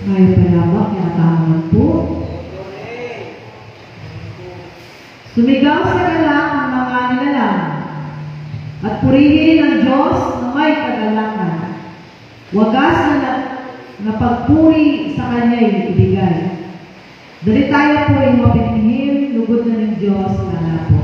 May palawak na tangan po. Sumigaw sa galang ang mga nilalang at purihin ang Diyos na may kagalangan. Wagas na pagpuri sa Kanya'y ibigay. Dali tayo po ay mapinihim, lugod na ng Diyos na napo.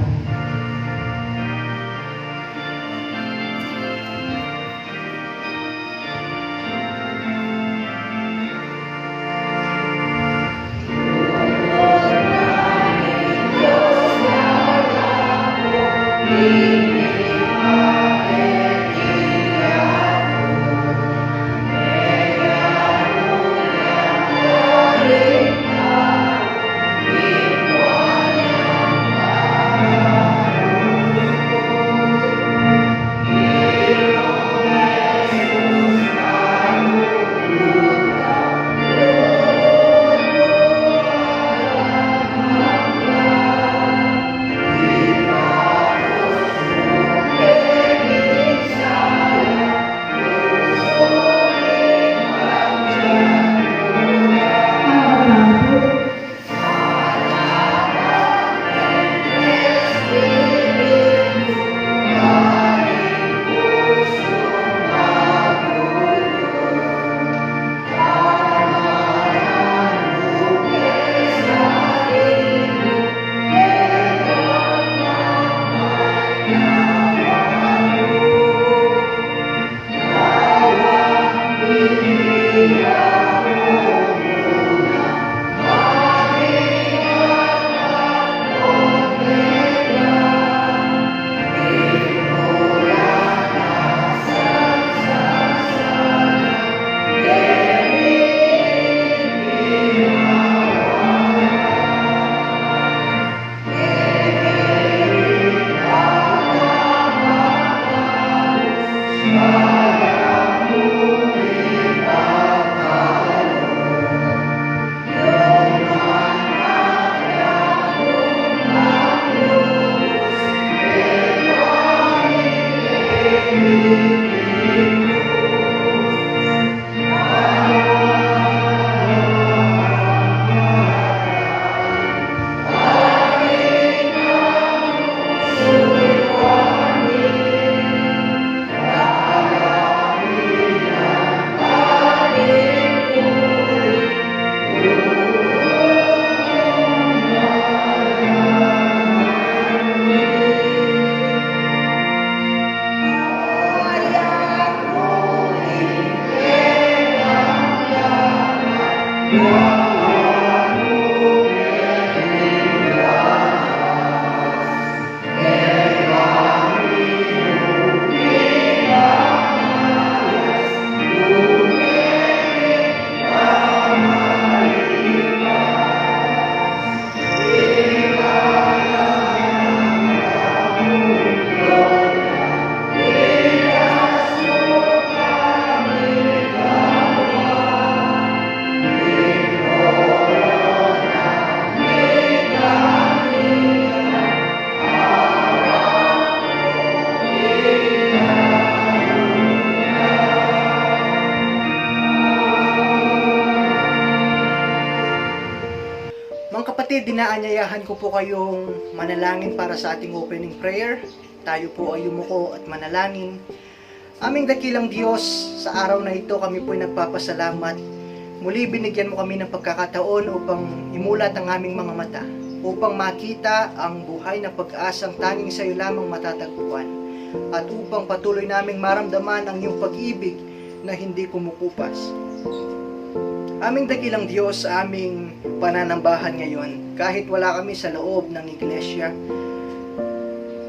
Mga kapatid, dinaanyayahan ko po kayong manalangin para sa ating opening prayer. Tayo po ay yumuko at manalangin. Aming dakilang Diyos, sa araw na ito kami po ay nagpapasalamat. Muli binigyan mo kami ng pagkakataon upang imulat ang aming mga mata, upang makita ang buhay na pag-asang tanging sa iyo lamang matatagpuan, at upang patuloy naming maramdaman ang iyong pag-ibig na hindi kumukupas. Aming dakilang Diyos, sa aming pananambahan ngayon, kahit wala kami sa loob ng iglesia,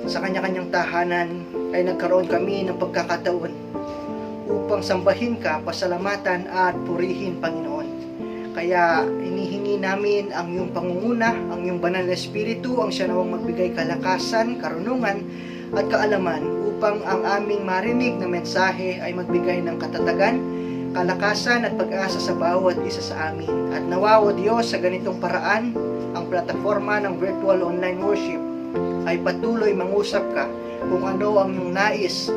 sa kanya-kanyang tahanan, ay nagkaroon kami ng pagkakataon upang sambahin ka, pasalamatan at purihin, Panginoon. Kaya inihingi namin ang iyong pangunguna, ang iyong banal na espiritu, ang siya nawang magbigay kalakasan, karunungan at kaalaman upang ang aming marinig na mensahe ay magbigay ng katatagan, kalakasan at pag-asa sa bawat isa sa amin. At nawa, O Diyos, sa ganitong paraan, ang plataforma ng virtual online worship ay patuloy mangusap ka kung ano ang iyong nais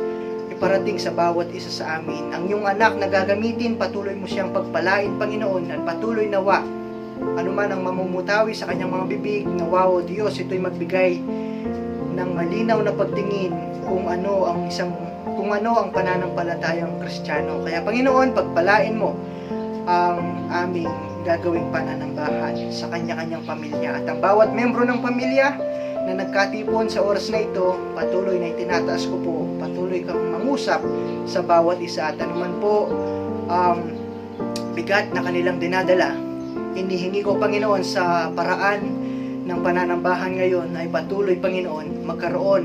iparating sa bawat isa sa amin. Ang iyong anak na gagamitin, patuloy mo siyang pagpalain, Panginoon, at patuloy nawa anuman ang mamumutawi sa kanyang mga bibig, nawa, O Diyos, ito'y magbigay ng malinaw na pagtingin kung ano ang pananampalatayang Kristiyano. Kaya Panginoon, pagpalain mo ang aming gagawing pananambahan sa kanya-kanyang pamilya. At ang bawat membro ng pamilya na nagkatipon sa oras na ito, patuloy na itinataas ko po, patuloy kang mangusap sa bawat isa. At anuman po bigat na kanilang dinadala, inihingi ko, Panginoon, sa paraan ng pananambahan ngayon ay patuloy, Panginoon, magkaroon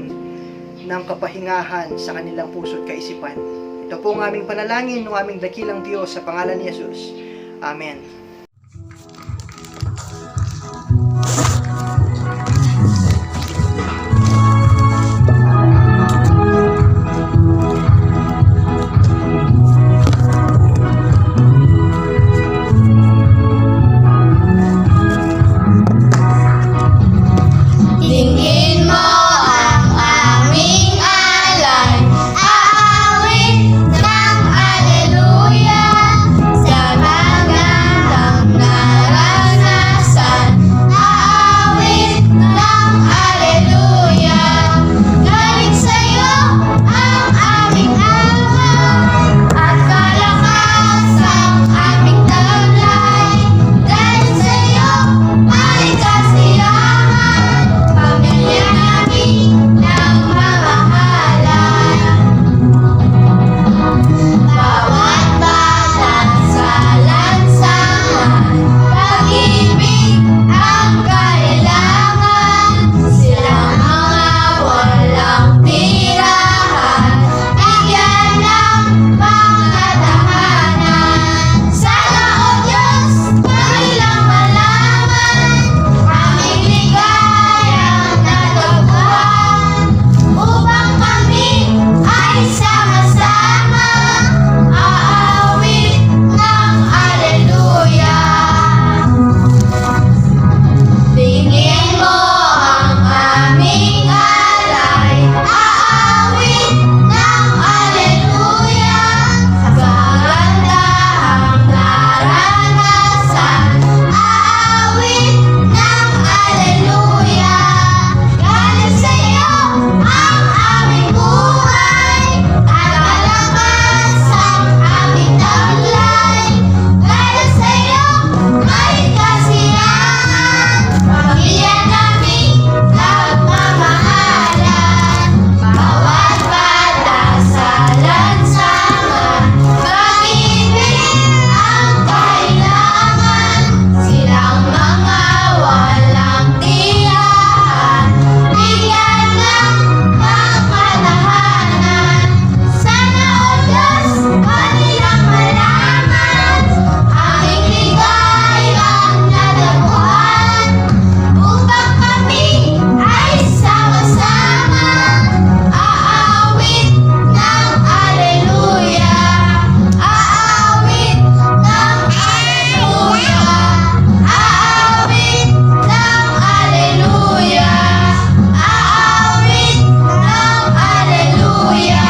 ng kapahingahan sa kanilang puso at kaisipan. Ito po ang aming panalangin ng aming dakilang Diyos sa pangalan ni Jesus. Amen. Tingin mo ang aming alay, aawit ng aleluya, sa magandang naranasan, aawit ng aleluya. Galing sa'yo ang aming away, at kalakas ang aming taglay. Dahil sa'yo may kasiyahan, pamilya namin nagmamahalan. Bawat bata sa lansangan, pag-ibig ang kailangan. Silang mga walang tirahan, bigyan ng mga tahanan. Sana, O Diyos, kanilang malaman, aming ligayang natagpuan, upang kami ay sama-sama, aawit ng aleluya. Tingin mo ang aming alay, aawit ng aleluya, sa kagandahang naranasan, aawit ng aleluya. Galing sa'yo ang aming buhay, at kalakas ang aming taglay. Dahil sa'yo may kasiyahan, pamilya namin nagmamahalan. Bawat bata sa lansangan, pag-ibig ang kailangan. Silang mga walang tirahan, bigyan ng mga tahanan. Sana, O Diyos, kanilang malaman, aming ligayang natagpuan, upang kami ay sama-sama, aawit ng aleluya, aawit ng aleluya, aawit ng aleluya, aawit ng aleluya.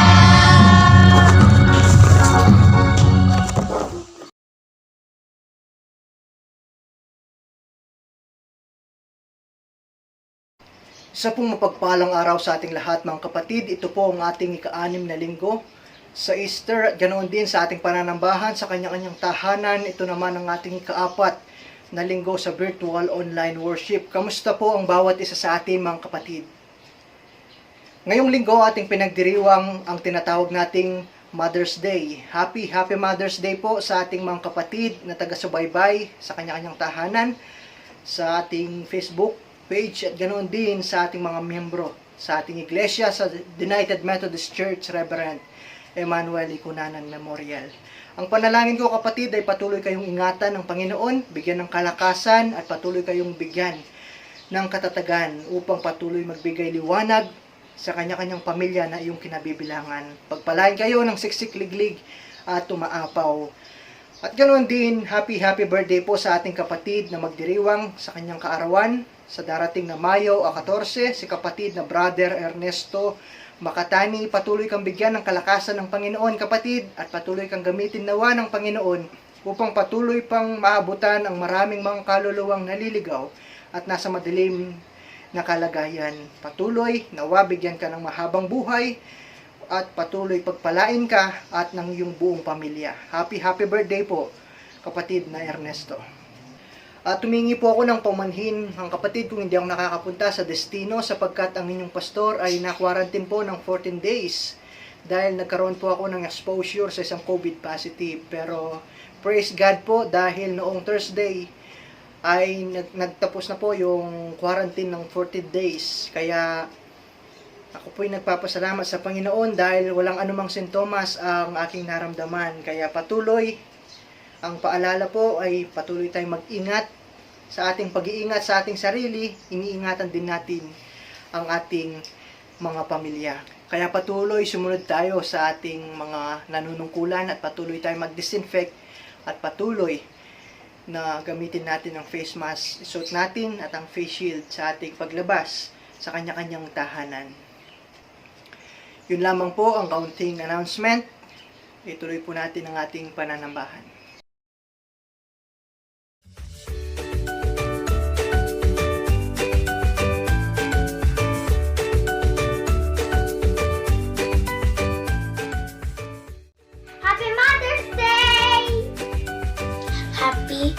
Isa pong mapagpalang araw sa ating lahat, mga kapatid. Ito po ang ating ika-6 na linggo sa Easter at ganoon din sa ating pananambahan sa kanya-kanyang tahanan. Ito naman ang ating ika-4 na linggo sa virtual online worship. Kamusta po ang bawat isa sa atin, mga kapatid? Ngayong linggo ating pinagdiriwang ang tinatawag nating Mother's Day. Happy Mother's Day po sa ating mga kapatid na taga-subaybay sa kanya-kanyang tahanan, sa ating Facebook page at ganoon din sa ating mga miyembro sa ating iglesia sa United Methodist Church Reverend Emmanuel Icunanan Memorial. Ang panalangin ko, kapatid, ay patuloy kayong ingatan ng Panginoon, bigyan ng kalakasan at patuloy kayong bigyan ng katatagan upang patuloy magbigay liwanag sa kanya-kanyang pamilya na iyong kinabibilangan. Pagpalain kayo ng siksik-liglig at tumaapaw. At ganoon din, happy birthday po sa ating kapatid na magdiriwang sa kanyang kaarawan sa darating na Mayo 14, si kapatid na Brother Ernesto makatani, patuloy kang bigyan ng kalakasan ng Panginoon, kapatid, at patuloy kang gamitin nawa ng Panginoon upang patuloy pang maabutan ang maraming mga kaluluwang naliligaw at nasa madilim na kalagayan. Patuloy, nawa bigyan ka ng mahabang buhay at patuloy pagpalain ka at ng iyong buong pamilya. Happy birthday po, kapatid na Ernesto. At tumingi po ako ng pamanhin ang kapatid kung hindi ako nakakapunta sa destino sapagkat ang inyong pastor ay na-quarantine po ng 14 days dahil nagkaroon po ako ng exposure sa isang COVID positive. Pero praise God po dahil noong Thursday ay nagtapos na po yung quarantine ng 14 days. Kaya ako po'y nagpapasalamat sa Panginoon dahil walang anumang sintomas ang aking naramdaman. Kaya patuloy, ang paalala po ay patuloy tayong mag-ingat sa ating pag-iingat sa ating sarili, iniingatan din natin ang ating mga pamilya. Kaya patuloy sumunod tayo sa ating mga nanunungkulan at patuloy tayong mag-disinfect at patuloy na gamitin natin ang face mask, isuot natin at ang face shield sa ating paglabas sa kanya-kanyang tahanan. Yun lamang po ang kaunting announcement. Ituloy po natin ang ating pananambahan. Happy Mother's Day! Happy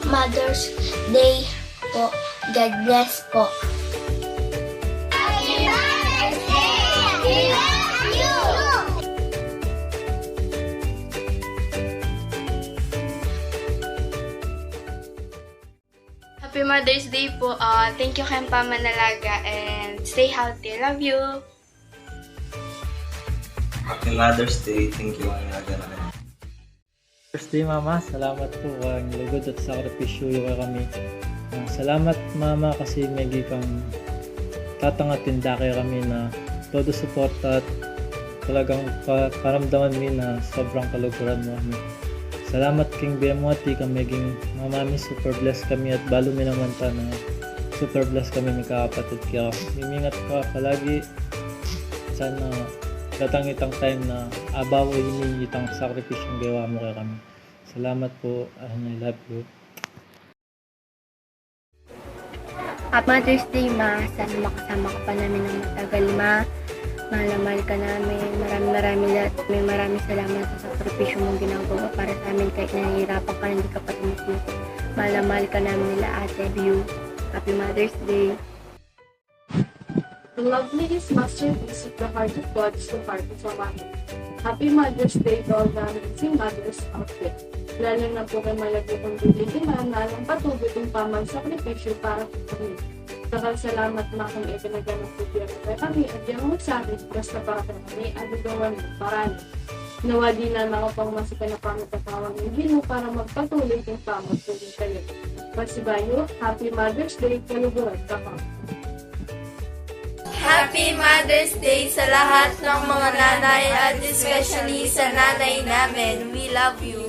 Mother's Day po. God bless po. Happy Mother's Day! We love you! Happy Mother's Day po. Thank you Kempa Manalaga and stay healthy. Love you. Happy Mother's Day. Thank you, Anaga. First day, Mama. Salamat po ang lugod at sakripisyo yung kami. Salamat, Mama, kasi may kang tatangatin dake kami na todo support at talagang paramdaman mi na sobrang kaluguran mo kami. Salamat king BMOT kami maging mamami super blessed kami at balo mi naman ta na super blessed kami ni kapatid kaya imingat ka palagi sana datang itang time na abaw ini itang sakripisyong gawa mo kay kami. Salamat po and I love you. Happy Mother's Day, Ma. Sana makasama ka pa namin ng matagal, Ma. Mahal na mahal ka namin. Maraming salamat sa sakripisyo mong ginagawa para sa amin kahit nahihirapan ka, hindi ka pa tumusuko. Mahal na mahal ka namin nila, Ate View. Happy Mother's Day. The loveliest masterpiece of the heart of God is the heart of a mother. Happy Mother's Day to all the amazing mothers out there. Lalo na po kay malagi kong bibigyan na ng patuloy ng pamagsakripisyo para po kami. Sakal salamat na kung ipinaganap po kaya kami at yung magsabi basta para kami at gawan ng paraan. Nawa din na mga pangmasikan na pangatatawan ng Gino para magpatuloy ng pamagtuloy kayo. Pasibayo, Happy Mother's Day, kaluguran ka pa. Happy Mother's Day sa lahat ng mga nanay at especially sa nanay namin. We love you.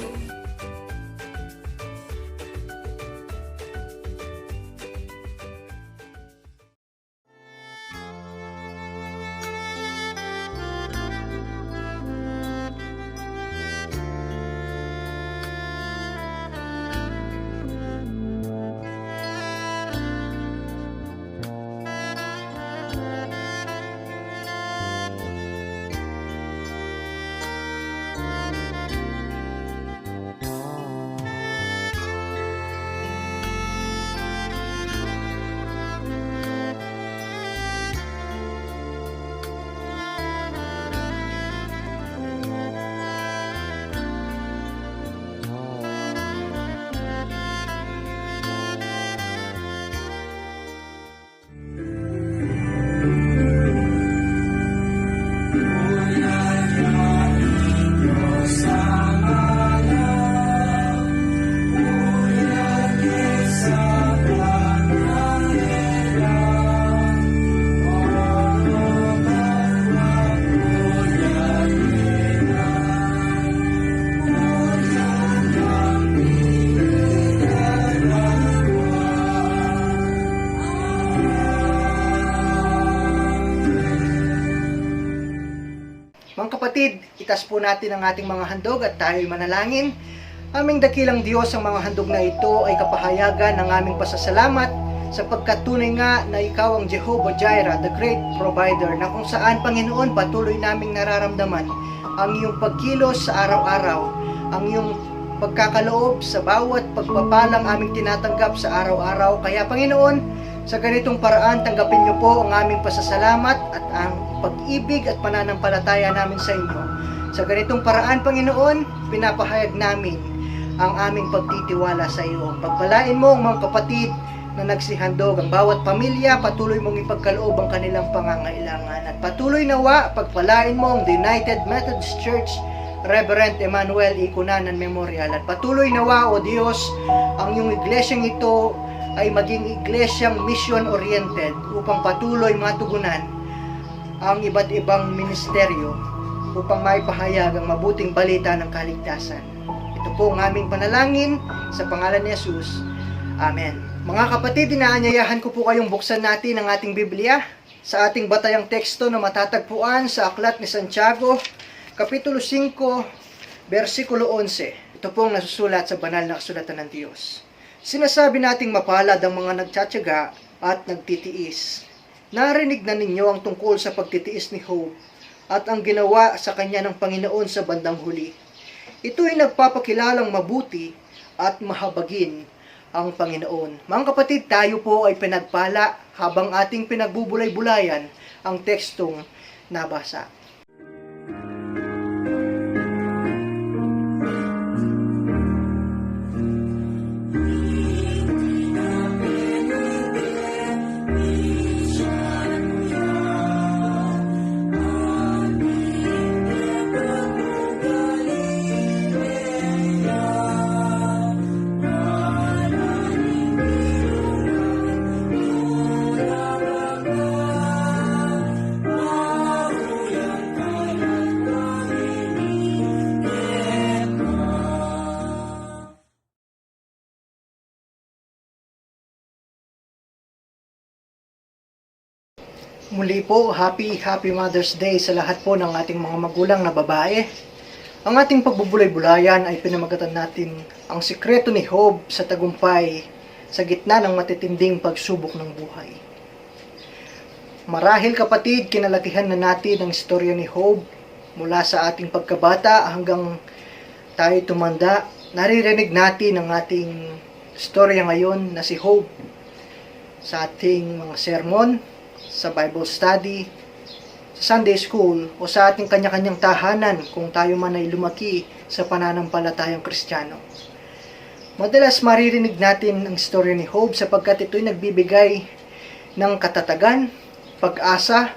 itas po natin ang ating mga handog at tayo'y manalangin. Aming dakilang Diyos, ang mga handog na ito ay kapahayagan ng aming pasasalamat sapagkat tunay nga na Ikaw ang Jehovah Jireh, the great provider, na kung saan, Panginoon, patuloy naming nararamdaman ang iyong pagkilos sa araw-araw, ang iyong pagkakaloob sa bawat pagpapalang aming tinatanggap sa araw-araw. Kaya, Panginoon, sa ganitong paraan, tanggapin niyo po ang aming pasasalamat at ang pag-ibig at pananampalataya namin sa inyo. Sa ganitong paraan, Panginoon, pinapahayag namin ang aming pagtitiwala sa iyo. Pagpalain mo ang mga kapatid na nagsihandog, ang bawat pamilya, patuloy mong ipagkaloob ang kanilang pangangailangan. At patuloy nawa, pagpalain mo ang The United Methodist Church, Reverend Emmanuel Ikunanan Memorial. At patuloy nawa, O Diyos, ang iyong iglesyang ito ay maging iglesyang mission-oriented upang patuloy matugunan ang iba't ibang ministeryo upang maipahayag ang mabuting balita ng kaligtasan. Ito po ang aming panalangin sa pangalan ni Jesus. Amen. Mga kapatid, inaanyayahan ko po kayong buksan natin ang ating Biblia sa ating batayang teksto na matatagpuan sa Aklat ni Santiago, Kapitulo 5, versikulo 11. Ito pong nasusulat sa banal na kasulatan ng Diyos. Sinasabi nating mapalad ang mga nagtsatsaga at nagtitiis. Narinig na ninyo ang tungkol sa pagtitiis ni Job at ang ginawa sa kanya ng Panginoon sa bandang huli. Ito ay nagpapakilalang mabuti at mahabagin ang Panginoon. Mga kapatid, tayo po ay pinagpala habang ating pinagbubulay-bulayan ang tekstong nabasa. Muli po, happy Mother's Day sa lahat po ng ating mga magulang na babae. Ang ating pagbubulay-bulayan ay pinamagatan natin ang sikreto ni Job sa tagumpay sa gitna ng matitinding pagsubok ng buhay. Marahil kapatid, kinalakihan na natin ang istorya ni Job mula sa ating pagkabata hanggang tayo tumanda. Naririnig natin ang ating istorya ngayon na si Job sa ating mga sermon, sa Bible study, sa Sunday school, o sa ating kanya-kanyang tahanan kung tayo man ay lumaki sa pananampalatayang Kristiyano. Madalas maririnig natin ang istorya ni Job sapagkat ito'y nagbibigay ng katatagan, pag-asa,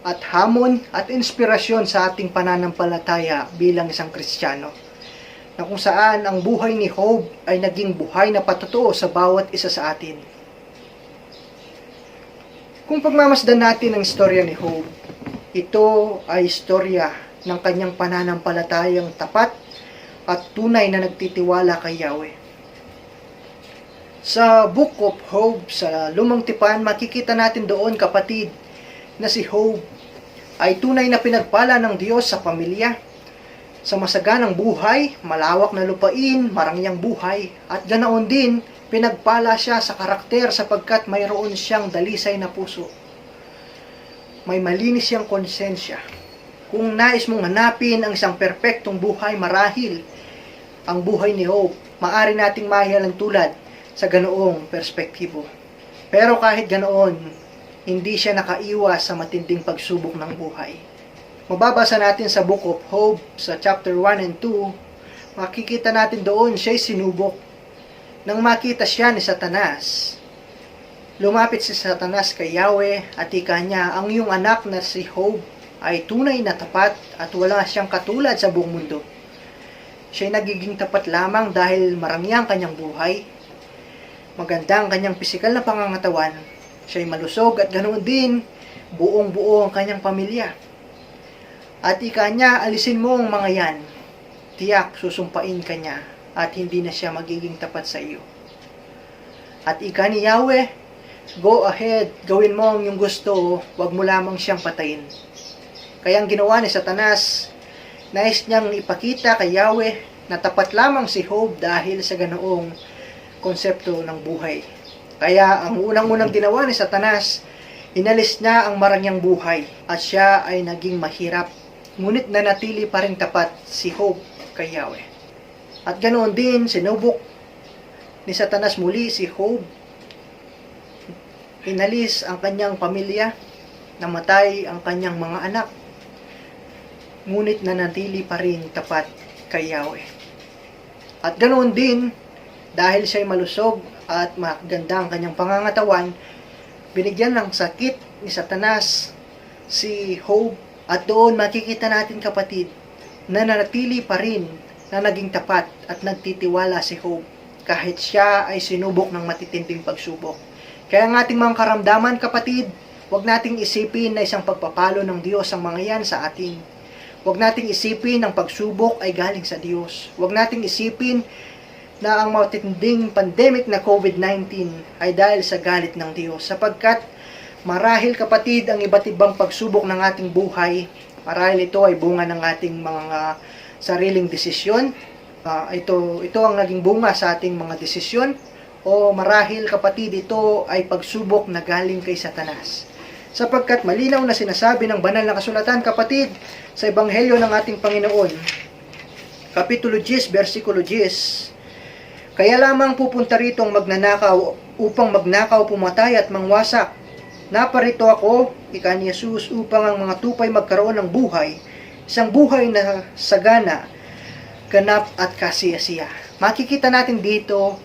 at hamon at inspirasyon sa ating pananampalataya bilang isang Kristiyano, na kung saan ang buhay ni Job ay naging buhay na patotoo sa bawat isa sa atin. Kung pagmamasdan natin ang istorya ni Job, ito ay istorya ng kanyang pananampalatayang tapat at tunay na nagtitiwala kay Yahweh. Sa Book of Job, sa Lumang Tipan, makikita natin doon, kapatid, na si Job ay tunay na pinagpala ng Diyos sa pamilya, sa masaganang buhay, malawak na lupain, marangyang buhay, at ganoon din, pinagpala siya sa karakter sapagkat mayroon siyang dalisay na puso. May malinis siyang konsensya. Kung nais mong hanapin ang isang perpektong buhay, marahil ang buhay ni Job, maaari nating mahihalang tulad sa ganoong perspektibo. Pero kahit ganoon, hindi siya nakaiwas sa matinding pagsubok ng buhay. Mababasa natin sa Book of Job, sa chapter 1 and 2, makikita natin doon siya'y sinubok. Nang makita siya ni Satanas, lumapit si Satanas kay Yahweh at ika niya, ang iyong anak na si Job ay tunay na tapat at wala siyang katulad sa buong mundo. Siya'y nagiging tapat lamang dahil marangyang kanyang buhay, maganda ang kanyang pisikal na pangangatawan, siya'y malusog at ganoon din buong-buo ang kanyang pamilya. At ika niya, alisin mo ang mga yan, tiyak susumpain ka niya at hindi na siya magiging tapat sa iyo. At ika ni Yahweh, go ahead, gawin mo ang iyong gusto, wag mo lamang siyang patayin. Kaya ang ginawa ni Satanas, Nais niyang ipakita kay Yahweh na tapat lamang si Job dahil sa ganoong konsepto ng buhay. Kaya ang unang-unang ginawa ni Satanas, inalis niya ang marangyang buhay at siya ay naging mahirap. Ngunit nanatili pa rin tapat si Job kay Yahweh. At ganoon din, sinubok ni Satanas muli si Job. Inalis ang kanyang pamilya, namatay ang kanyang mga anak. Ngunit nanatili pa rin tapat kay Yahweh. At ganoon din, dahil siya'y malusog at maganda ang kanyang pangangatawan, binigyan ng sakit ni Satanas si Job. At doon makikita natin, kapatid, na nanatili pa rin na naging tapat at nagtitiwala si Job kahit siya ay sinubok ng matitinding pagsubok. Kaya ang ating mga karamdaman, kapatid, huwag nating isipin na isang pagpapalo ng Diyos ang mga yan sa atin. Huwag nating isipin ang pagsubok ay galing sa Diyos. Huwag nating isipin na ang matitinding pandemic na COVID-19 ay dahil sa galit ng Diyos. Sapagkat marahil, kapatid, ang iba't ibang pagsubok ng ating buhay, marahil ito ay bunga ng ating mga sariling desisyon. Ito ang naging bunga sa ating mga desisyon. O marahil, kapatid, ito ay pagsubok na galing kay Satanas. Sapagkat malinaw na sinasabi ng banal na kasulatan, kapatid, sa Ebanghelyo ng ating Panginoon, Kapitulo 10, versikulo 10, kaya lamang pupunta rito ang magnanakaw upang magnakaw, pumatay at mangwasak. Naparito ako, ika ni Jesus, upang ang mga tupay magkaroon ng buhay, isang buhay na sagana, ganap at kasiyasiya. Makikita natin dito,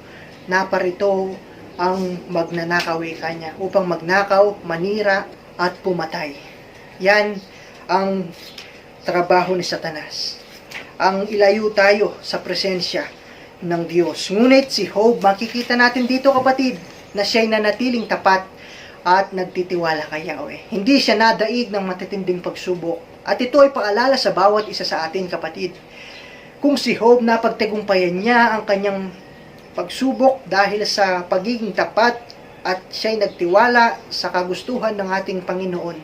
naparito ang magnanakaw, ika niya, upang magnakaw, manira, at pumatay. Yan ang trabaho ni Satanas. Ang ilayo tayo sa presensya ng Diyos. Ngunit si Job, makikita natin dito, kapatid, na siya'y nanatiling tapat at nagtitiwala kay Yahweh. Hindi siya nadaig ng matitinding pagsubok. At ito ay paalala sa bawat isa sa atin, kapatid. Kung si Job, napagtagumpayan niya ang kanyang pagsubok dahil sa pagiging tapat at siya'y nagtiwala sa kagustuhan ng ating Panginoon,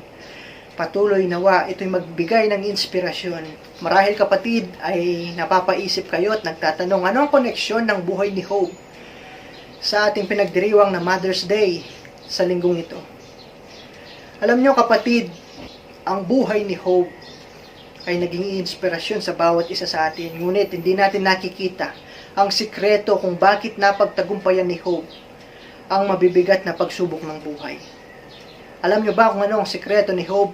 patuloy nawa ito'y magbigay ng inspirasyon. Marahil, kapatid, ay napapaisip kayo at nagtatanong, ano ang koneksyon ng buhay ni Job sa ating pinagdiriwang na Mother's Day sa linggong ito? Alam nyo, kapatid, ang buhay ni Job ay naging inspirasyon sa bawat isa sa atin. Ngunit hindi natin nakikita ang sikreto kung bakit napagtagumpayan ni Job ang mabibigat na pagsubok ng buhay. Alam nyo ba kung ano ang sikreto ni Job?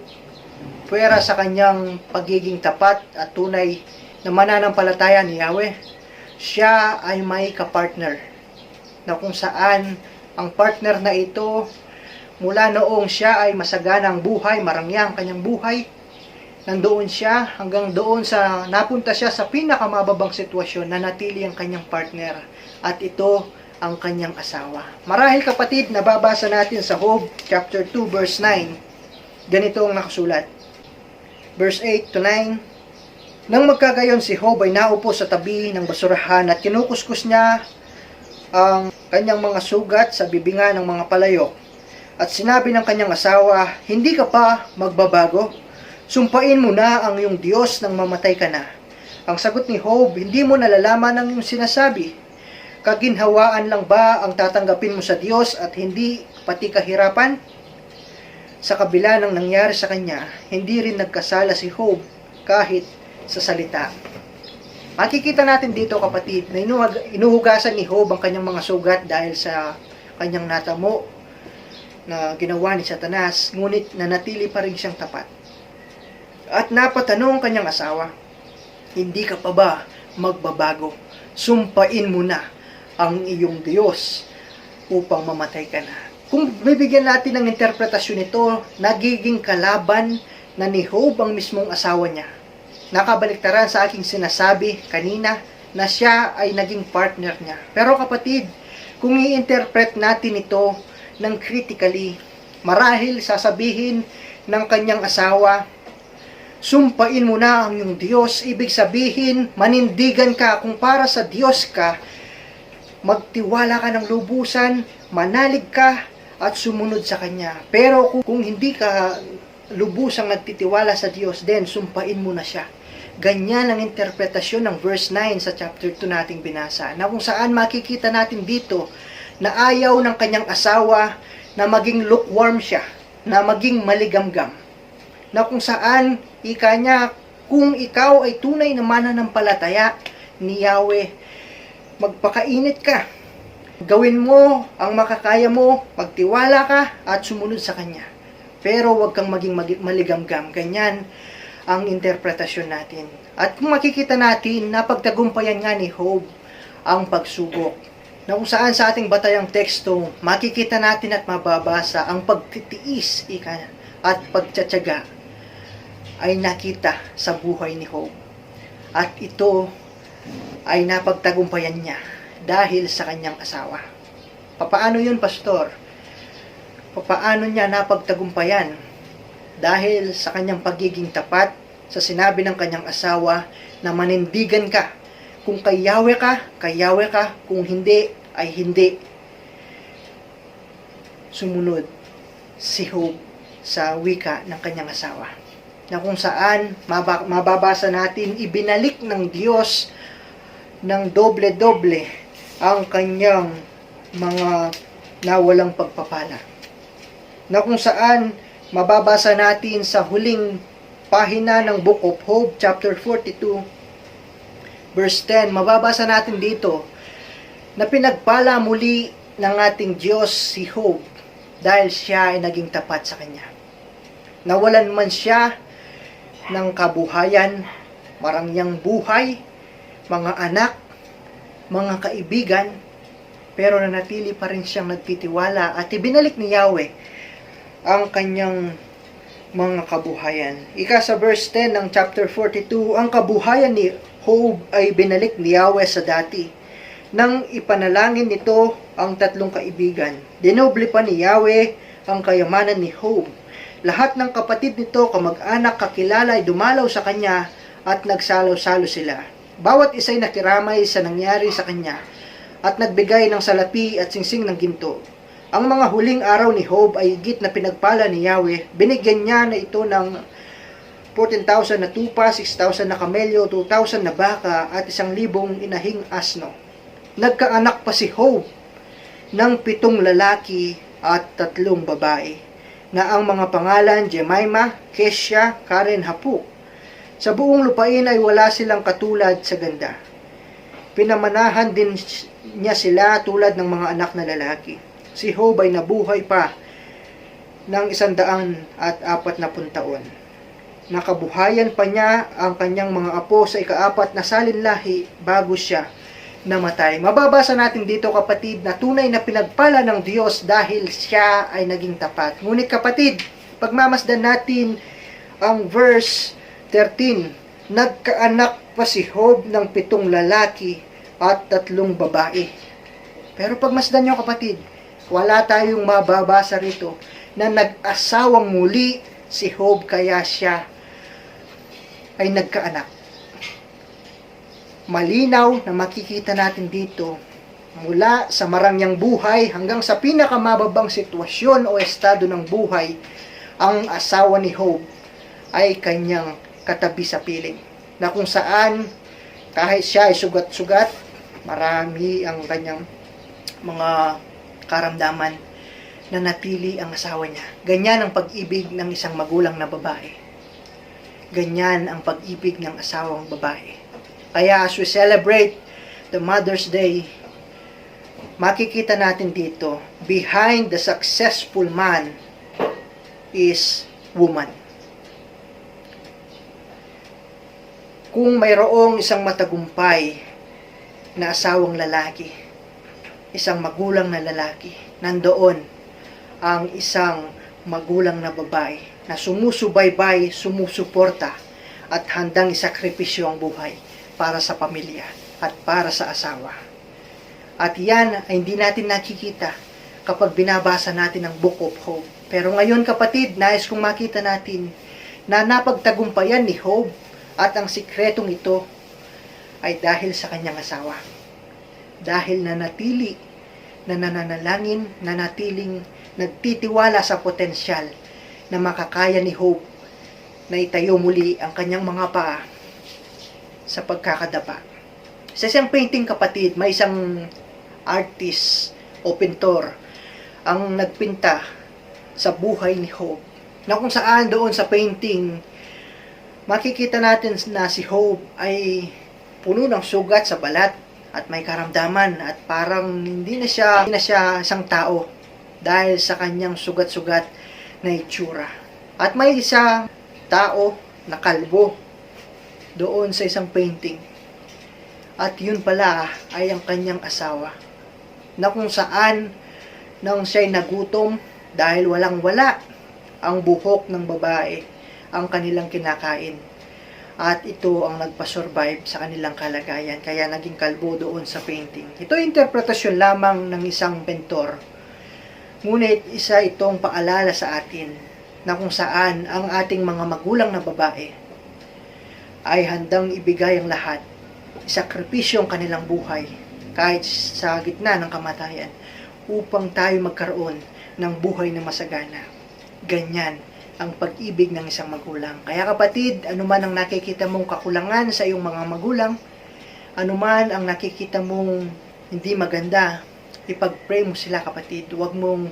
Puwera sa kanyang pagiging tapat at tunay na mananampalataya ni Yahweh, siya ay may kapartner na kung saan ang partner na ito, mula noong siya ay masaganang buhay, marangyang kanyang buhay, nandoon siya hanggang doon sa napunta siya sa pinakamababang sitwasyon na natili ang kanyang partner at ito ang kanyang asawa. Marahil, kapatid, nababasa natin sa Job chapter 2 verse 9. Ganito ang nakasulat. Verse 8 to 9. Nang magkagayon si Job ay naupo sa tabi ng basurahan at kinukuskus niya ang kanyang mga sugat sa bibinga ng mga palayok. At sinabi ng kanyang asawa, hindi ka pa magbabago? Sumpain mo na ang iyong Diyos nang mamatay ka na. Ang sagot ni Job, hindi mo nalalaman ang iyong sinasabi. Kaginhawaan lang ba ang tatanggapin mo sa Diyos at hindi pati kahirapan? Sa kabila ng nangyari sa kanya, hindi rin nagkasala si Job kahit sa salita. Makikita natin dito, kapatid, na inuhugasan ni Job ang kanyang mga sugat dahil sa kanyang natamo na ginawa ni Satanas, ngunit nanatili pa rin siyang tapat. At napatanong ang kanyang asawa, hindi ka pa ba magbabago? Sumpain mo na ang iyong Diyos upang mamatay ka na. Kung bibigyan natin ng interpretasyon ito, nagiging kalaban na ni Job ang mismong asawa niya. Nakabaliktaran sa aking sinasabi kanina na siya ay naging partner niya. Pero, kapatid, kung i-interpret natin ito ng critically, marahil sasabihin ng kanyang asawa, sumpain mo na ang iyong Diyos. Ibig sabihin, manindigan ka. Kung para sa Diyos ka, magtiwala ka ng lubusan, manalig ka, at sumunod sa Kanya. Pero kung hindi ka lubusang nagtitiwala sa Diyos, then sumpain mo na siya. Ganyan ang interpretasyon ng verse 9 sa chapter 2 nating binasa, na kung saan makikita natin dito na ayaw ng kanyang asawa na maging lukewarm siya, na maging maligamgam. Na kung saan, ika niya, kung ikaw ay tunay na mananampalataya ni Yahweh, magpakainit ka. Gawin mo ang makakaya mo, magtiwala ka at sumunod sa Kanya. Pero huwag kang maging maligamgam. Ganyan ang interpretasyon natin. At kung makikita natin, napagtagumpayan nga ni Job ang pagsubok. Na kung saan sa ating batayang teksto, makikita natin at mababasa ang pagtitiis at pagtsatsaga ay nakita sa buhay ni Job. At ito ay napagtagumpayan niya dahil sa kanyang asawa. Papaano yun, Pastor? Papaano niya napagtagumpayan? Dahil sa kanyang pagiging tapat sa sinabi ng kanyang asawa na manindigan ka. Kung kay Yahweh ka, kung hindi, ay hindi. Sumunod si Job sa wika ng kanyang asawa. Na kung saan mababasa natin, ibinalik ng Diyos ng doble-doble ang kanyang mga nawalang pagpapala. Na kung saan mababasa natin sa huling pahina ng Book of Job, chapter 42, verse 10, mababasa natin dito na pinagpala muli ng ating Diyos si Job dahil siya ay naging tapat sa Kanya. Nawalan man siya ng kabuhayan, marangyang buhay, mga anak, mga kaibigan, pero nanatili pa rin siyang nagtitiwala at ibinalik ni Yahweh ang kanyang mga kabuhayan. Ika sa verse 10 ng chapter 42, ang kabuhayan ni Job ay binalik ni Yahweh sa dati. Nang ipanalangin nito ang tatlong kaibigan, dinoble pa ni Yahweh ang kayamanan ni Job. Lahat ng kapatid nito, kamag-anak, kakilala ay dumalaw sa kanya at nagsalo-salo sila. Bawat isa'y nakiramay sa nangyari sa kanya at nagbigay ng salapi at singsing ng ginto. Ang mga huling araw ni Job ay higit na pinagpala ni Yahweh. Binigyan niya na ito ng 14,000 na tupa, 6,000 na kamelyo, 2,000 na baka at 1,000 inahing asno. Nagkaanak pa si Job ng 7 lalaki at 3 babae, na ang mga pangalan Jemima, Kesha, Karen, Hapuk. Sa buong lupain ay wala silang katulad sa ganda. Pinamanahan din niya sila tulad ng mga anak na lalaki. Si Job ay nabuhay pa ng 140 taon. Nakabuhayan pa niya ang kanyang mga apo sa ika-4 na salinlahi bago siya namatay. Mababasa natin dito, kapatid, na tunay na pinagpala ng Diyos dahil siya ay naging tapat. Ngunit kapatid, pagmamasdan natin ang verse 13, nagkaanak pa si Job ng 7 lalaki at 3 babae. Pero pagmasdan nyo, kapatid, wala tayong mababasa rito na nag-asawang muli si Job kaya siya ay nagkaanak. Malinaw na makikita natin dito mula sa marangyang buhay hanggang sa pinakamababang sitwasyon o estado ng buhay, ang asawa ni Job ay kanyang katabi sa piling, na kung saan kahit siya ay sugat-sugat, marami ang kanyang mga karamdaman, na natili ang asawa niya. Ganyan ang pag-ibig ng isang magulang na babae. Ganyan ang pag-ibig ng asawang babae. Kaya as we celebrate the Mother's Day, makikita natin dito, behind the successful man is woman. Kung mayroong isang matagumpay na asawang lalaki, isang magulang na lalaki, nandoon ang isang magulang na babae na sumusubaybay, sumusuporta at handang isakripisyo ang buhay para sa pamilya at para sa asawa. At yan ay hindi natin nakikita kapag binabasa natin ang Book of Job. Pero ngayon, kapatid, nais kong makita natin na napagtagumpayan ni Job at ang sikretong ito ay dahil sa kanyang asawa. Dahil nanatili na nananalangin, nanatiling nagtitiwala sa potensyal na makakaya ni Job na itayo muli ang kanyang mga paa sa pagkakadapa. Sa isang painting, kapatid, may isang artist o pintor ang nagpinta sa buhay ni Job, na kung saan doon sa painting makikita natin na si Job ay puno ng sugat sa balat at may karamdaman at parang hindi na siya isang tao dahil sa kanyang sugat-sugat na itsura. At may isang tao na kalbo doon sa isang painting. At yun pala ay ang kanyang asawa, na kung saan nang siya'y nagutom dahil walang-wala ang buhok ng babae ang kanilang kinakain. At ito ang nagpasurvive sa kanilang kalagayan, kaya naging kalbo doon sa painting. Ito ay interpretasyon lamang ng isang pentor. Ngunit isa itong paalala sa atin na kung saan ang ating mga magulang na babae ay handang ibigay ang lahat, isakripisyo ang kanilang buhay kahit sa gitna ng kamatayan upang tayo magkaroon ng buhay na masagana. Ganyan ang pag-ibig ng isang magulang. Kaya kapatid, anuman ang nakikita mong kakulangan sa iyong mga magulang, anuman ang nakikita mong hindi maganda, ipag-pray mo sila, kapatid. Huwag mong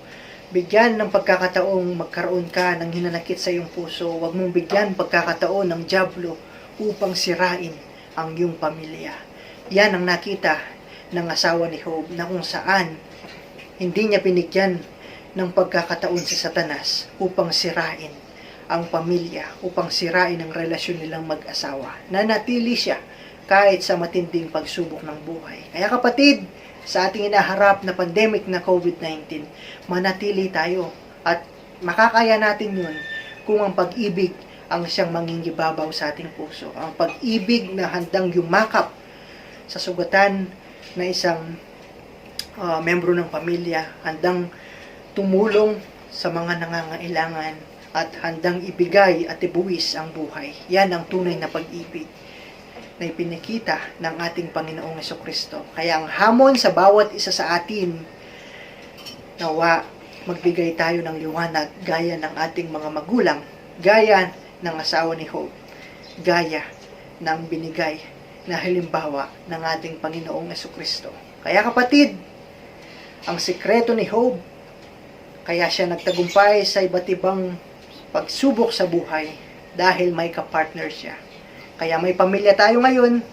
bigyan ng pagkakataong magkaroon ka ng hinanakit sa iyong puso. Huwag mong bigyan pagkakataon ng dyablo upang sirain ang iyong pamilya. Yan ang nakita ng asawa ni Job, na kung saan hindi niya binigyan ng pagkakataon si Satanas upang sirain ang pamilya, upang sirain ang relasyon nilang mag-asawa. Nanatili siya kahit sa matinding pagsubok ng buhay. Kaya kapatid, sa ating inaharap na pandemic na COVID-19, manatili tayo at makakaya natin yun kung ang pag-ibig ang siyang mangingibabaw sa ating puso. Ang pag-ibig na handang yumakap sa sugatan na isang membro ng pamilya, handang tumulong sa mga nangangailangan at handang ibigay at ibuwis ang buhay. Yan ang tunay na pag-ibig na ipinakita ng ating Panginoong Jesucristo. Kaya ang hamon sa bawat isa sa atin, nawa magbigay tayo ng liwanag gaya ng ating mga magulang, gaya ng asawa ni Job, gaya ng binigay na halimbawa ng ating Panginoong Jesucristo. Kaya kapatid, ang sikreto ni Job, kaya siya nagtagumpay sa iba't ibang pagsubok sa buhay dahil may kapartner siya. Kaya may pamilya tayo ngayon,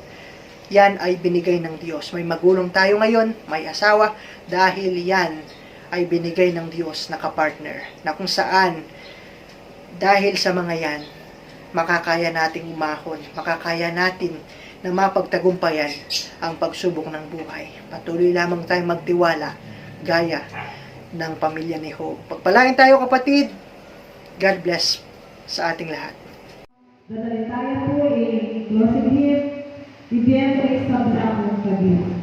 yan ay binigay ng Diyos. May magulang tayo ngayon, may asawa, dahil yan ay binigay ng Diyos na kapartner. Na kung saan, dahil sa mga yan, makakaya nating umahon, makakaya natin na mapagtagumpayan ang pagsubok ng buhay. Patuloy lamang tayong magtiwala, gaya ng pamilya ni Job. Pagpalain tayo kapatid. God bless sa ating lahat. Dadalhin tayo po closing hymn, Bibiyempre sa Brahmong Gabi.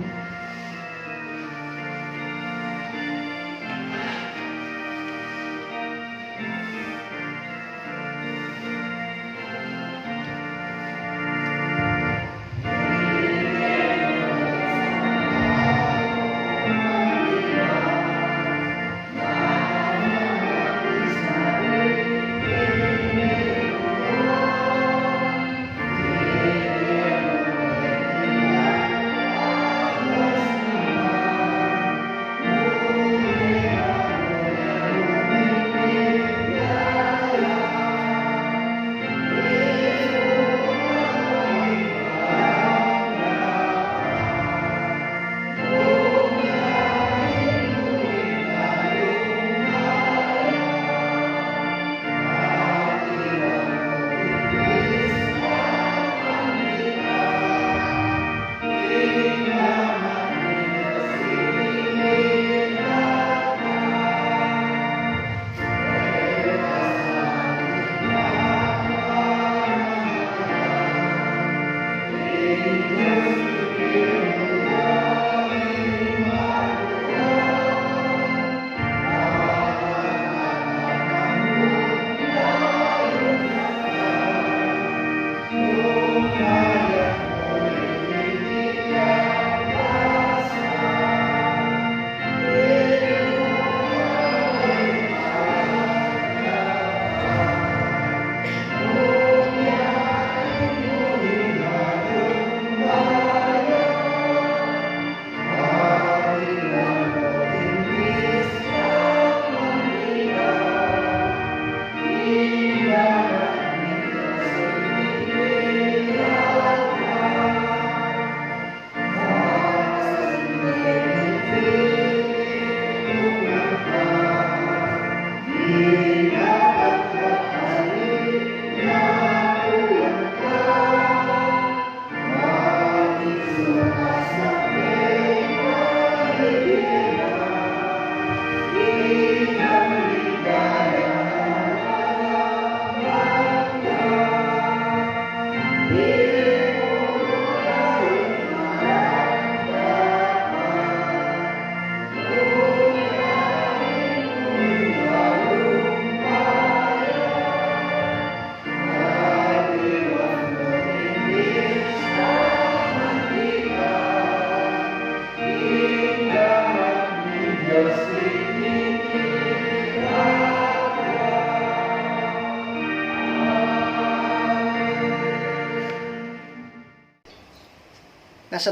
Nasa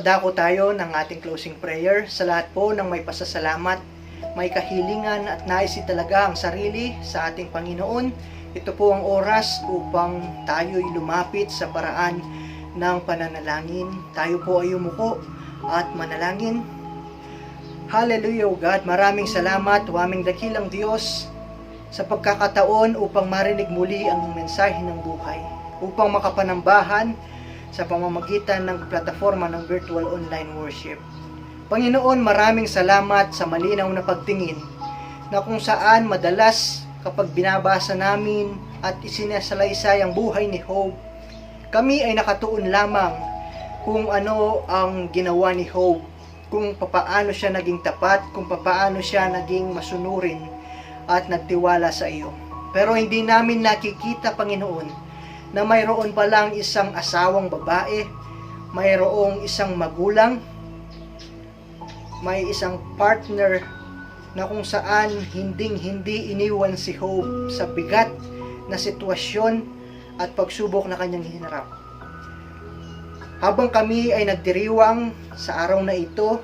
dako tayo ng ating closing prayer. Sa lahat po ng may pasasalamat, may kahilingan at nais talaga ang sarili sa ating Panginoon, ito po ang oras upang tayo'y lumapit sa paraan ng pananalangin. Tayo po ay umuko at manalangin. Hallelujah, O God. Maraming salamat, o aming dakilang Diyos, sa pagkakataon upang marinig muli ang mensahe ng buhay, upang makapanambahan sa pamamagitan ng plataforma ng virtual online worship. Panginoon, maraming salamat sa malinaw na pagtingin na kung saan madalas kapag binabasa namin at isinasalaysay ang buhay ni Job, kami ay nakatuon lamang kung ano ang ginawa ni Job, kung papaano siya naging tapat, kung papaano siya naging masunurin at nagtiwala sa iyo. Pero hindi namin nakikita, Panginoon, na mayroon palang isang asawang babae, mayroong isang magulang, may isang partner na kung saan hindi iniwan si Job sa bigat na sitwasyon at pagsubok na kanyang hinarap. Habang kami ay nagdiriwang sa araw na ito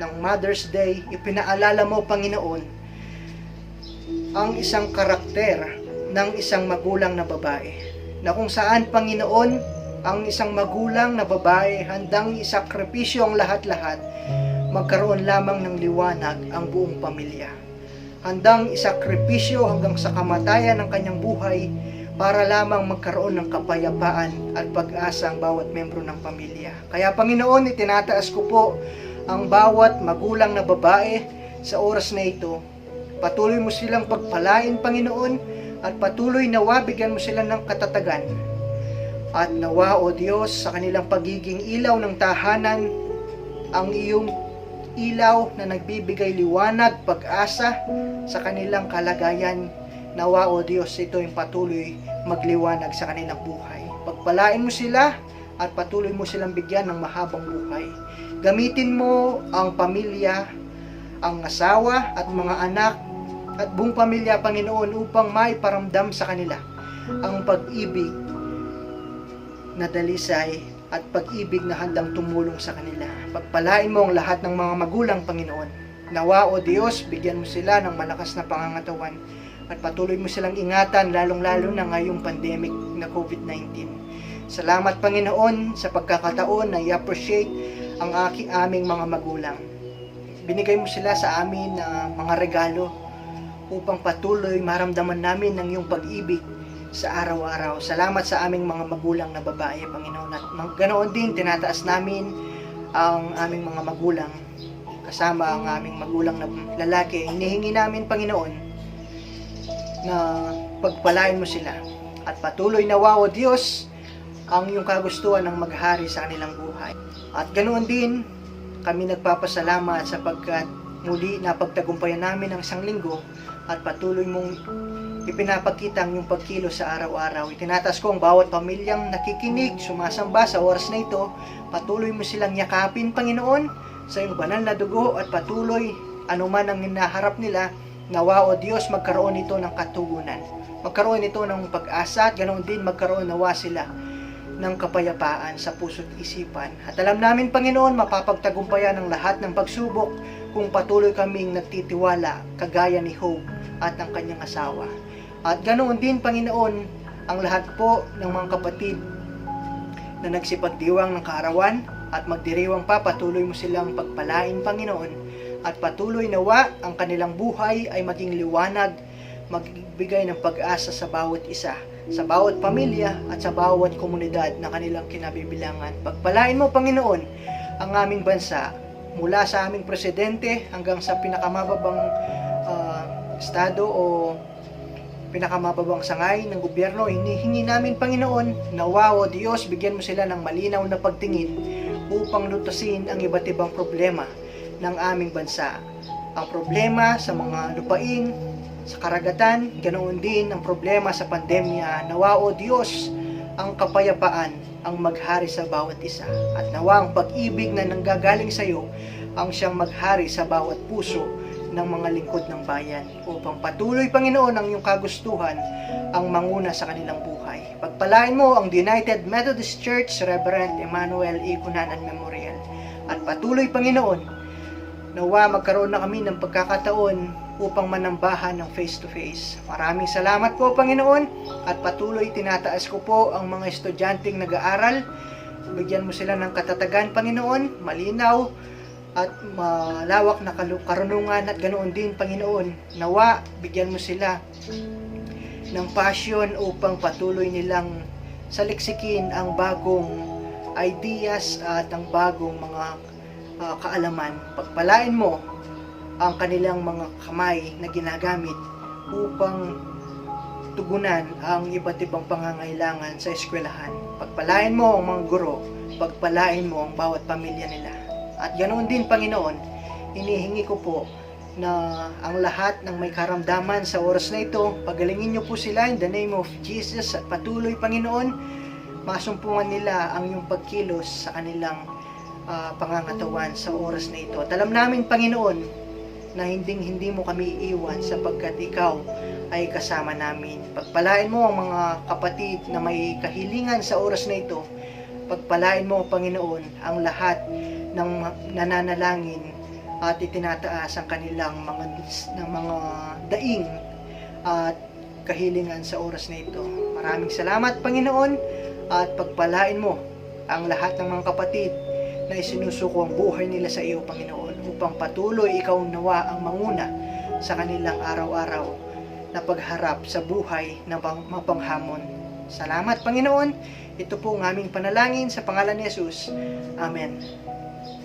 ng Mother's Day, ipinaalala mo, Panginoon, ang isang karakter ng isang magulang na babae, na kung saan, Panginoon, ang isang magulang na babae handang isakripisyo ang lahat-lahat, magkaroon lamang ng liwanag ang buong pamilya. Handang isakripisyo hanggang sa kamatayan ng kanyang buhay para lamang magkaroon ng kapayapaan at pag-asa ang bawat membro ng pamilya. Kaya, Panginoon, itinataas ko po ang bawat magulang na babae sa oras na ito. Patuloy mo silang pagpalain, Panginoon, at patuloy nawa bigyan mo sila ng katatagan. At nawa, O Diyos, sa kanilang pagiging ilaw ng tahanan, ang iyong ilaw na nagbibigay liwanag, pag-asa sa kanilang kalagayan, nawa, O Diyos, ito yung patuloy magliwanag sa kanilang buhay. Pagpalain mo sila at patuloy mo silang bigyan ng mahabang buhay. Gamitin mo ang pamilya, ang asawa at mga anak at buong pamilya, Panginoon, upang maiparamdam sa kanila ang pag-ibig na dalisay at pag-ibig na handang tumulong sa kanila. Pagpalain mo ang lahat ng mga magulang, Panginoon. Nawa, O Diyos, bigyan mo sila ng malakas na pangangatawan at patuloy mo silang ingatan, lalong-lalo na ngayong pandemic na COVID-19. Salamat, Panginoon, sa pagkakataon na i-appreciate ang aming mga magulang. Binigay mo sila sa amin na mga regalo upang patuloy maramdaman namin ng iyong pag-ibig sa araw-araw. Salamat sa aming mga magulang na babae, Panginoon. At ganoon din, tinataas namin ang aming mga magulang, kasama ang aming magulang na lalaki. Hinihingi namin, Panginoon, na pagpalain mo sila. At patuloy nawa, O Diyos, ang iyong kagustuhan ng maghari sa kanilang buhay. At ganoon din, kami nagpapasalamat sapagkat muli napagtagumpayan namin ang isang linggo at patuloy mong ipinapakita ang iyong pagkilos sa araw-araw. Itinatas ko ang bawat pamilyang nakikinig, sumasamba sa oras na ito. Patuloy mo silang yakapin, Panginoon, sa iyong banal na dugo at patuloy anuman ang hinaharap nila, nawa, O Diyos, magkaroon ito ng katugunan. Magkaroon ito ng pag-asa at ganoon din magkaroon nawa sila ng kapayapaan sa puso't isipan. At alam namin, Panginoon, mapapagtagumpayan ang lahat ng pagsubok kung patuloy kaming nagtitiwala kagaya ni Job at ng kanyang asawa. At ganoon din, Panginoon, ang lahat po ng mga kapatid na nagsipagdiwang ng kaarawan at magdiriwang pa, patuloy mo silang pagpalain, Panginoon, at patuloy nawa ang kanilang buhay ay maging liwanag, magbigay ng pag-asa sa bawat isa, sa bawat pamilya at sa bawat komunidad na kanilang kinabibilangan. Pagpalain mo, Panginoon, ang aming bansa mula sa aming presidente hanggang sa pinakamababang estado o pinakamababang sangay ng gobyerno. Hinihingi namin, Panginoon, nawa, O Diyos, bigyan mo sila ng malinaw na pagtingin upang lutasin ang iba't ibang problema ng aming bansa. Ang problema sa mga lupain, sa karagatan, ganoon din ang problema sa pandemya. Nawa, O Diyos, ang kapayapaan ang maghari sa bawat isa. At nawa ang pag-ibig na nanggagaling sa iyo ang siyang maghari sa bawat puso ng mga lingkod ng bayan upang patuloy, Panginoon, ang iyong kagustuhan ang manguna sa kanilang buhay. Pagpalain mo ang United Methodist Church, Reverend Emmanuel E. Cunanan Memorial. At patuloy, Panginoon, nawa magkaroon na kami ng pagkakataon upang manambahan ng face-to-face. Maraming salamat po, Panginoon, at patuloy tinataas ko po ang mga estudyanteng nag-aaral. Bigyan mo sila ng katatagan, Panginoon, malinaw at malawak na karunungan, at ganoon din, Panginoon, nawa bigyan mo sila ng passion upang patuloy nilang saliksikin ang bagong ideas at ang bagong mga kaalaman. Pagpalain mo ang kanilang mga kamay na ginagamit upang tugunan ang iba't ibang pangangailangan sa eskwelahan. Pagpalain mo ang mga guro, pagpalain mo ang bawat pamilya nila. At ganoon din, Panginoon, hinihingi ko po na ang lahat ng may karamdaman sa oras na ito, pagalingin niyo po sila in the name of Jesus, at patuloy, Panginoon, masumpungan nila ang iyong pagkilos sa kanilang pangangatawan sa oras na ito. At alam namin, Panginoon, na hindi mo kami iiwan sapagkat ikaw ay kasama namin. Pagpalain mo ang mga kapatid na may kahilingan sa oras na ito. Pagpalain mo, Panginoon, ang lahat ng nananalangin at itinataas ang kanilang mga daing at kahilingan sa oras na ito. Maraming salamat, Panginoon, at pagpalain mo ang lahat ng mga kapatid na isinusuko ang buhay nila sa iyo, Panginoon, upang patuloy ikaw nawa ang manguna sa kanilang araw-araw na pagharap sa buhay na mapanghamon. Salamat, Panginoon. Ito po ang aming panalangin sa pangalan ni Jesus. Amen.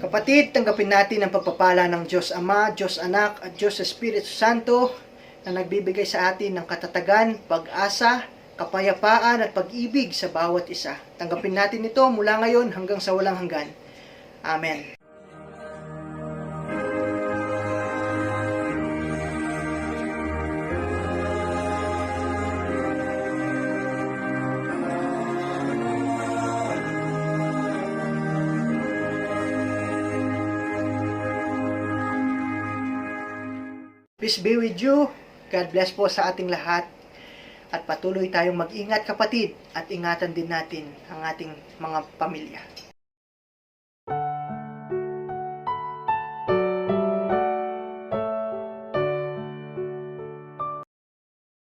Kapatid, tanggapin natin ang pagpapala ng Diyos Ama, Diyos Anak, at Diyos Espiritu Santo na nagbibigay sa atin ng katatagan, pag-asa, kapayapaan at pag-ibig sa bawat isa. Tanggapin natin ito mula ngayon hanggang sa walang hanggan. Amen. Peace be with you. God bless po sa ating lahat. At patuloy tayong mag-ingat, kapatid, at ingatan din natin ang ating mga pamilya.